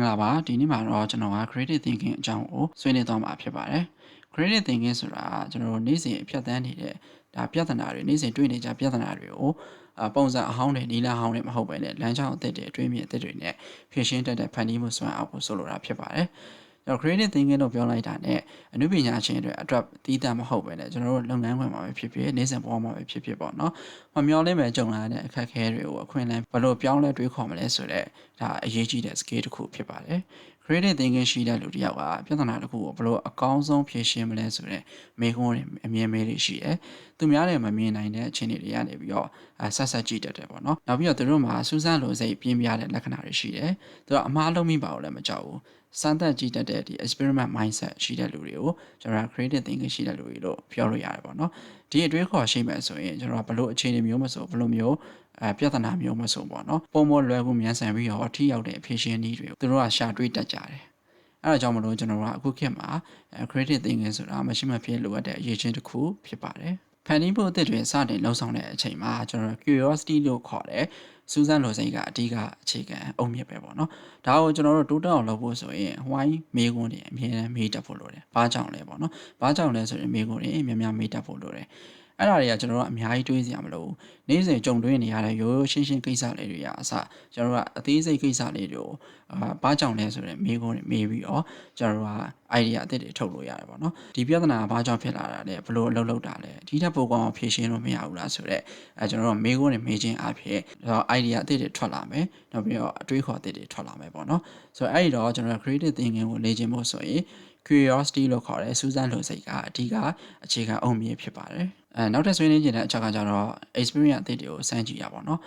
င်္ဂလာပါဒီနေ့မှာတော့ကျွန်တော်က creative thinking အကြောင်းကိုဆွေးနွေးသွားမှာဖြစ်ပါတယ် creative thinking ဆိုတာကျွန်တော်တို့နေ့စဉ်ဖြတ်သန်းနေတဲ့ဒါပြဿနာတွေနေ့စဉ်တွေ့နေကြပြဿနာတွေကိုပုံစံအဟောင်းတွေနီလာဟောင်းတွေမဟုတ်ဘဲနဲ့လမ်းကြောင်းအသစ်တွေအတွေးမြင်အသစ်တွေနဲ့ဖြည့်ရှင်းတတ်တဲ့ဖန်တီးမှုစွမ်းအားကိုဆိုလိုတာဖြစ်ပါတယ်creative thinking လို့ပြောလိုက်တာနဲ့အနုပညာရှင်တွေအတွက်တီးသန့်မဟုတ်ပဲねကျွန်တော်တို့လုပ်ငန်းခွင်မှာပဲဖြစ်ဖြစ်နေ့စဉ်ဘဝမှာပဲဖြစ်ဖြစ်ပေါ့နော်မမျော်လင့်ပဲကြုံလာတဲ့အခက်အခဲတွေကိုအခွင့်အလမ်းဘယ်လိုပြောင်းလဲတွေးခေါ်မလဲဆိုတော့ဒါအရေးကြီးတဲ့ skill တစ်ခုဖြစ်ပါတယ် creative thinking ရှိတဲ့လူတစ်ယောက်ကပြဿနာတစ်ခုကိုဘယ်လိုအကောင်းဆုံးဖြေရှင်းမလဲဆိုတော့မေးခွန်းတွေအမြင်မေးတွေရှိတယ်သူများတွေမမြင်နိုင်တဲ့အခြေအနေတွေကနေပြီးတော့ဆက်ကြည့်တတ်တယ်ပေါ့နော်နောက်ပြီးတော့သူတို့မှာစူးစမ်းလိုစိတ်ပြင်းပြတဲ့လက္ခဏာတွေရှိတယ်သူကအမှားလုံးမိပါဘူးလည်းမကြောက်ဘူးစမ်းသပ်ကြည့်တတ်တဲ့ဒီ experiment mindset ရှိတဲ့လူတွေကိုကျွန်တော် creative thinking ရှိတဲ့လူတွေလို့ပြောလို့ရတယ်ပေါ့နော်ဒီအတွေးခေါ်ရှိမယ်ဆိုရင်ကျွန်တော်ဘယ်လိုအခြေအနေမျိုးမဆိုဘယ်လိုမျိုးပြဿနာမျိုးမဆိုပေါ့နော်ပုံမလွယ်ကူမြန်ဆန်ပြီးတော့ထိရောက်တဲ့အဖြေရှင်းနည်းတွေကိုသူတို့ကရှာတွေ့တတ်ကြတယ်အဲဒါကြောင့်မလို့ကျွန်တော်တို့ကအခုခေတ်မှာ creative thinking ဆိုတာမရှိမဖြစ်လိုအပ်တဲ့အရေးချင်းတစ်ခုဖြစ်ပါတယ်ဖန်တီးဖို့အသစ်တွေစတင်လှုပ်ဆောင်တဲ့အချိန်မှာကျွန်တော် curiosity လို့ခေါ်တဲ့စူးစမ်းလိုစိတ်ကအဓိကအခြေခံအုတ်မြစ်ပဲပေါ့နော်ဒါကိုကျွန်တော်တို့တိုးတက်အောင်လုပ်ဖို့ဆိုရင် why မေးခွန်းတွေအမြဲတမ်းမေးတတ်ဖို့လိုတယ်ဘာကြောင့်လဲပေါ့နော်ဘာကြောင့်လဲဆိုရင်မေးခွန်းတွေများများမေးတတ်ဖို့လိုတယ်အဲ့ဒါတွေကကျွန်တော်တို့အများကြီးတွေးစရာမလိုဘူးနေ့စဉ်ကြုံတွေ့နေရတဲ့ရိုးရိုးရှင်းရှင်းကိစ္စလေးတွေကအစကျွန်တော်တို့ကအသေးစိတ်ကိစ္စလေးတွေကိုဘာကြောင့်လဲဆိုတဲ့မေးခွန်းတွေမေးပြီးတော့ကျွန်တော်တို့က idea အသစ်တွေထုတ်လို့ရတယ်ပေါ့နော်ဒီပြဿနာကဘာကြောင့်ဖြစ်လာတာလဲဘယ်လိုအလုပ်လုပ်တာလဲဒီထက်ပိုကောင်းအောင်ဖြေရှင်းလို့မရဘူးလားဆိုတော့ကျွန်တော်တို့မေးခွန်းတွေမေးခြင်းအဖြစ် idea အသစ်တွေထွက်လာမယ်နောက်ပြီးတော့အတွေးခေါ်အသစ်တွေထွက်လာမယ်ပေါ့နော်ဆိုတော့အဲ့ဒီတော့ကျွန်တော် creative thinking ကိုလေ့ကျင့်ဖို့ဆိုရင် curiosity လို့ခေါ်တဲ့စူးစမ်းလိုစိတ်ကအဓိကအခြေခံအုတ်မြစ်ဖြစ်ပါတယ်နောက်ထပ်ဆွေးနွေးခြင်းတဲ့အချက်ကကျတော့ experience အသစ်တွေကိုစမ်းကြည့်ရပါတော့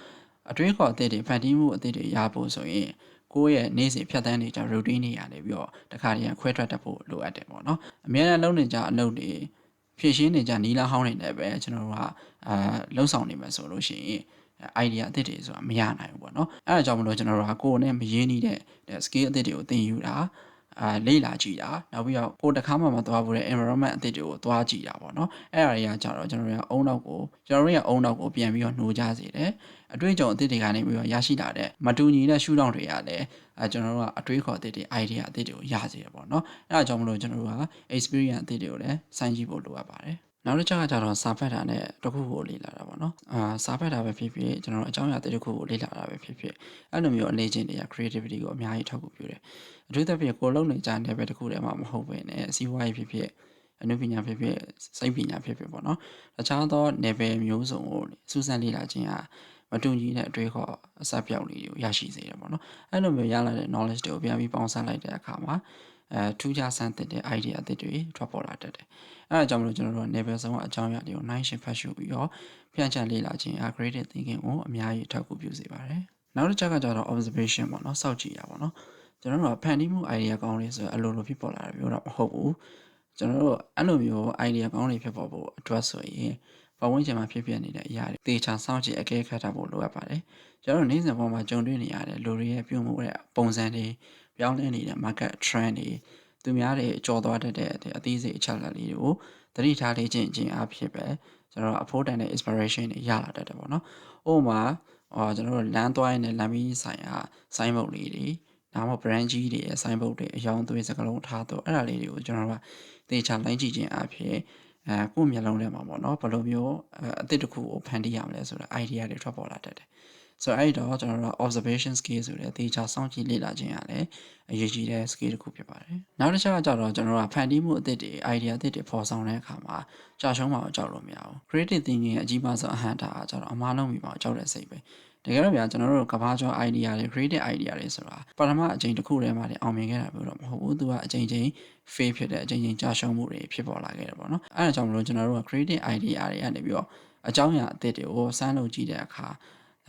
အတွေးခေါ်အသစ်တွေဖန်တီးမှုအသစ်တွေရဖို့ဆိုရင်ကိုယ့်ရဲ့နေ့စဉ်ဖြတ်သန်းနေကြ routine တွေကနေပြီးတော့တခါတည်းခွဲထွက်တတ်ဖို့လိုအပ်တယ်ပေါ့နော်အများနဲ့လုပ်နေကြအလုပ်တွေဖြည့်ရှင်းနေကြနီလာဟောင်းနေတယ်ပဲကျွန်တော်တို့ကလှုပ်ဆောင်နေမှာဆိုလို့ရှိရင်idea အသစ်တွေဆိုတာမရနိုင်ဘူးပေါ့နော်အဲဒါကြောင့်မလို့ကျွန်တော်တို့ကကိုယ်နဲ့မရင်းနှီးတဲ့ skill အသစ်တွေကိုသင်ယူတာလေ့လာကြည့်တာနောက်ပြီးတော့ကိုယ်တစ်ခါမှမသွားဘူးတဲ့ environment အသစ်တွေကိုသွားကြည့်တာပေါ့နော်အဲ့ဒါတွေကကြတော့ကျွန်တော်တို့ရဲ့အုံနောက်ကိုပြန်ပြီးတော့နှိုးကြစေတယ်အတွေ့အကြုံအသစ်တွေကနေပြီးတော့ရရှိလာတဲ့မတူညီတဲ့ရှုထောင့်တွေကလည်းကျွန်တော်တို့ကအတွေးခေါ်အသစ်တွေ idea အသစ်တွေကိုရစေတယ်ပေါ့နော်အဲ့ဒါကြောင့်မလို့ကျွန်တော်တို့က experience အသစ်တွေကိုလည်းစမ်းကြည့်ဖို့လိုအပ်ပါတယ်နောက်တစ်ချက်ကကျတော့စာဖတ်တာနဲ့တစ်ခုကိုလေ့လာတာပေါ့နော်စာဖတ်တာပဲဖြစ်ဖြစ်ကျွန်တော်တို့အကြောင်းအရာတစ်ခုကိုလေ့လာတာပဲဖြစ်ဖြစ်အဲ့လိုမျိုးအနေချင်းတွေက creativity ကိုအများကြီးထောက်ကူပြုတယ်အထူးသဖြင့်ကိုလုံးနေကြတဲ့ဘက်တစ်ခုတည်းမှာမဟုတ်ဘဲနဲ့စီးပွားရေးဖြစ်ဖြစ်အနုပညာဖြစ်ဖြစ်စိတ်ပညာဖြစ်ဖြစ်ပေါ့နော်တခြားသော level မျိုးစုံကိုစူးစမ်းလေ့လာခြင်းဟာမတူညီတဲ့အတွေ့အခေါ်အစပြောက်လေးတွေကိုရရှိစေတယ်ပေါ့နော်အဲ့လိုမျိုးရလာတဲ့ knowledge တွေကိုပြန်ပြီးပေါင်းစပ်လိုက်တဲ့အခါမှာထူးခြားဆန်းသစ်တဲ့ idea အသစ်တွေထွက်ပေါ်လာတတ်တယ်အဲဒါကြောင့်မလို့ကျွန်တော်တို့ level ဆုံးအကြောင်းအရာတွေကိုနိုင်ရှင်ဖတ်ရှုပြီးတော့ဖြန့်ချလေ့လာခြင်း creative thinking ကိုအများကြီးအထောက်အကူပြုစေပါတယ်နောက်တစ်ချက်ကကျတော့ observation ပေါ့နော်စောင့်ကြည့်တာပေါ့နော်ကျွန်တော်တို့ကဖန်တီးမှု idea ကောင်းလေးဆိုအလိုလိုဖြစ်ပေါ်လာတယ်ပြောတာမဟုတ်ဘူးကျွန်တော်တို့အဲ့လိုမျိုး idea ကောင်းတွေဖြစ်ပေါ်ဖို့အတွက်ဆိုရင်ပတ်ဝန်းကျင်မှာဖြစ်နေတဲ့အရာတွေသေချာစောင့်ကြည့်အကဲခတ်ထားဖို့လိုအပ်ပါတယ်ကျွန်တော်တို့နေ့စဉ်ပေါ်မှာကြုံတွေ့နေရတဲ့လူတွေရဲ့ပြုမှုတဲ့ပုံစံတွေပြောင်းလဲနေတဲ့ market trend တွေသူများတွေကြော်သွားတတ်တဲ့အသေးစိတ်အချက်အလက်လေးတွေကိုသတိထားလေ့ကျင့်ခြင်းအဖြစ်ပဲကျွန်တော်တို့အဖို့တန်တဲ့ inspiration တွေရလာတတ်တယ်ပေါ့နော်။ဥပမာကျွန်တော်တို့လမ်းသွားရင်းနဲ့လမ်းမကြီးဆိုင်ရာဆိုင်းဘုတ်လေးတွေဒါမှမဟုတ် brand ကြီးတွေရဲ့ဆိုင်းဘုတ်တွေအယောင်သွေးစကလုံးထားတော့အဲ့ဒါလေးတွေကိုကျွန်တော်တို့ကသေချာလိုက်ကြည့်ခြင်းအဖြစ်ကိုယ့်မျက်လုံးထဲမှာပေါ့နော်ဘယ်လိုမျိုးအသစ်တစ်ခုကိုဖန်တီးရမလဲဆိုတော့ idea တွေထွက်ပေါ်လာတတ်တယ်။ဆိုတော့အဲ့တော့ကျွန်တော်တို့ observation skill ဆိုတဲ့သေချာစောင့်ကြည့်လေ့လာခြင်းကလည်းအရေးကြီးတဲ့ skill တစ်ခုဖြစ်ပါတယ်။နောက်တစ်ချက်ကကျတော့ကျွန်တော်တို့ကဖန်တီးမှုအသစ်တွေ idea အသစ်တွေပေါ်ဆောင်တဲ့အခါမှာကြာရှုံးမှာကြောက်လို့မရဘူး။ creative thinking ရဲ့အကြီးမားဆုံးအဟန့်တာကကျတော့အမှားလုံးပြီးမှကြောက်တဲ့စိတ်ပဲ။တကယ်တော့ဗျာကျွန်တော်တို့ကဘာကျော် idea တွေ creative idea တွေဆိုတာပထမအချိန်တစ်ခုတည်းမှာအောင်မြင်ခဲ့တာမျိုးတော့မဟုတ်ဘူး။သူကအချိန်ချင်း fail ဖြစ်တဲ့အချိန်ချင်းကြာရှုံးမှုတွေဖြစ်ပေါ်လာခဲ့တယ်ပေါ့နော်။အဲဒါကြောင့်မလို့ကျွန်တော်တို့က creative idea တွေကနေပြီးတော့အကြောင်းအရာအသစ်တွေကိုစမ်းလုပ်ကြည့်တဲ့အခါ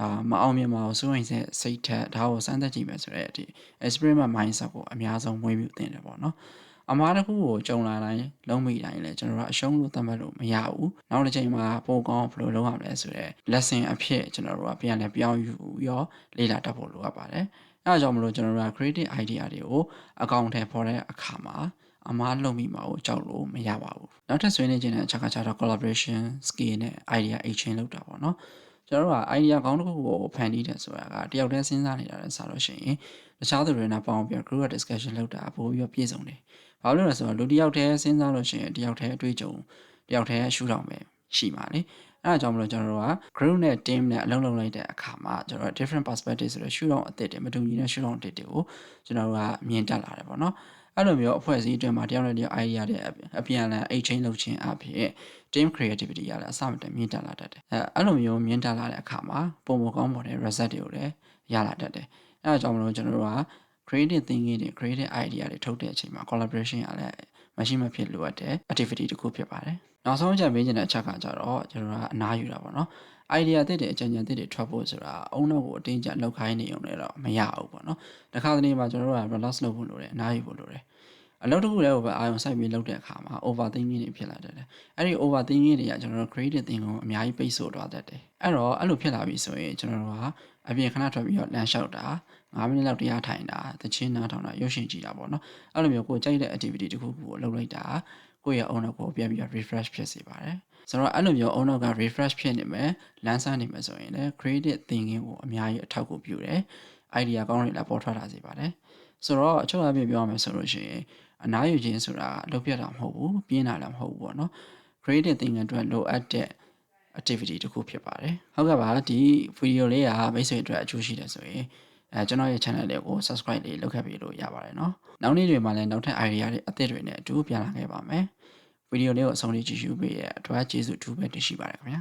မအောင်မြင်ပါဘူးစိုးရိမ်စိတ်ထက်ဒါကိုစမ်းသပ်ကြည့်မယ်ဆိုတဲ့ဒီ experiment mindset ကိုအများဆုံးမွေးမြူသင်တယ်ပေါ့နော်အမားတစ်ခုကိုကြုံလာတိုင်းလုံးမိတိုင်းလဲကျွန်တော်တို့အရှုံးလို့သတ်မှတ်လို့မရဘူးနောက်တစ်ချိန်မှာပိုကောင်းဘယ်လိုလုပ်ရမလဲဆိုတော့ lesson အဖြစ်ကျွန်တော်တို့ကပြန်လဲပြောင်းယူရောလေ့လာတတ်ဖို့လိုအပ်ပါတယ်အဲဒါကြောင့်မလို့ကျွန်တော်တို့က creative idea တွေကိုအကောင့်ထဲပေါ်တဲ့အခါမှာအမားလုံးမိမှာကိုကြောက်လို့မရပါဘူးနောက်ထပ်ဆွေးနွေးခြင်းတဲ့အချက်ကကျတော့ collaboration skill နဲ့ idea exchange လုပ်တာပေါ့နော် ကျွန်တော်တို့က idea ကောင်းတစ်ခုကိုဖန်တီးတယ်ဆိုတာကတယောက်တည်းစဉ်းစားနေတာလည်းစားလို့ရှိရင်တခြားသူတွေနဲ့ပေါင်းပြီး group discussion လုပ်တာပိုပြီးပြည့်စုံတယ်။ဘာလို့လဲဆိုတော့လူတယောက်တည်းစဉ်းစားလို့ရှိရင်တယောက်တည်းအတွေ့အကြုံတယောက်တည်းရှုထောင့်ပဲရှိပါလေ။အဲဒါကြောင့်မလို့ကျွန်တော်တို့က group နဲ့ team နဲ့အလုပ်လုပ်လိုက်တဲ့အခါမှာကျွန်တော်တို့ different perspective ဆိုတော့ရှုထောင့်အသစ်တွေမတူညီတဲ့ရှုထောင့်အသစ်တွေကိုကျွန်တော်တို့ကမြင်တက်လာတယ်ပေါ့နော်။အဲ့လိုမျိုးအဖွဲ့အစည်းအတွင်းမှာတယောက်နဲ့တယောက် idea တွေအပြန်အလှန် exchange လုပ်ခြင်းအပြင် team creativity ကလည်းအစမတည်းမြင့်တက်လာတတ်တယ်။အဲ့လိုမျိုးမြင့်တက်လာတဲ့အခါမှာပုံမကောင်းပေါ်တဲ့ result တွေကိုလည်းရလာတတ်တယ်။အဲဒါကြောင့်မလို့ကျွန်တော်တို့က creative thinking တွေ creative idea တွေထုတ်တဲ့အချိန်မှာ collaboration ကလည်းမရှိမဖြစ်လိုအပ်တဲ့ activity တစ်ခုဖြစ်ပါတယ်။နောက်ဆုံးအချက်မေးချင်တဲ့အချက်ကကြတော့ကျွန်တော်ကအနားယူတာပေါ့နော်။ idea အသစ်တွေအကြံဉာဏ်အသစ်တွေထွက်ဖို့ဆိုတာအုံနောက်ကိုအတင်းကျပ်လောက်ခိုင်းနေုံနဲ့တော့မရဘူးပေါ့နော်။တခါတလေမှာကျွန်တော်တို့က relax လုပ်ဖို့လိုတယ်အနားယူဖို့လိုတယ်။အလုပ်တစ်ခုလည်းပဲအာရုံစိုက်ပြီးလုပ်တဲ့အခါမှာ overthinking တွေဖြစ်လာတတ်တယ်။အဲ့ဒီ overthinking တွေကကျွန်တော်တို့ creative thinking ကိုအများကြီးပိတ်ဆို့သွားတတ်တယ်။အဲ့တော့အဲ့လိုဖြစ်လာပြီဆိုရင်ကျွန်တော်တို့ကအပြင်ခဏထွက်ပြီးတော့လမ်းလျှောက်တာ9မိနစ်လောက်တရားထိုင်တာတချင်းနားထောင်တာရုပ်ရှင်ကြည့်တာပေါ့နော်။အဲ့လိုမျိုးကိုကြိုက်တဲ့ activity တစ်ခုခုကိုလုပ်လိုက်တာကိုယ့်ရဲ့အုံနောက်ကိုပြန်ပြီးတော့ refresh ဖြစ်စေပါတယ်။ဆိုတော့အဲ့လိုမျိုးအုံနောက်က refresh ဖြစ်နေမယ်လမ်းဆန်းနေမယ်ဆိုရင်လည်း creative thinking ကိုအများကြီးအထောက်အကူပြုတယ်။ idea ကောင်းတွေလည်းပေါ်ထွက်လာစေပါတယ်။ဆိုတော့အချုပ်အပြည့်ပြောရမယ်ဆိုလို့ရှိရင်အနားယူခြင်းဆိုတာလုပ်ပြတာမဟုတ်ဘူးပြင်းတာလည်းမဟုတ်ဘူးပေါ့နော် creative thinking အတွက်လိုအပ်တဲ့ activity တစ်ခုဖြစ်ပါတယ်ဟုတ်ကဲ့ပါဒီ video လေးကမိတ်ဆွေအတွက်အကျိုးရှိတယ်ဆိုရင်ကျွန်တော်ရဲ့ channel လေးကို subscribe လေးလုပ်ခဲ့ပြီးလို့ရပါတယ်เนาะနောက်နေ့တွေမှာလည်းနောက်ထပ် idea တွေအသစ်တွေနဲ့အတူပြန်လာခဲ့ပါမယ် video လေးကိုအဆုံးထိကြည့်ရှုပေးရတဲ့အတွက်ကျေးဇူးအထူးပဲတင်ရှိပါတယ်ခင်ဗျာ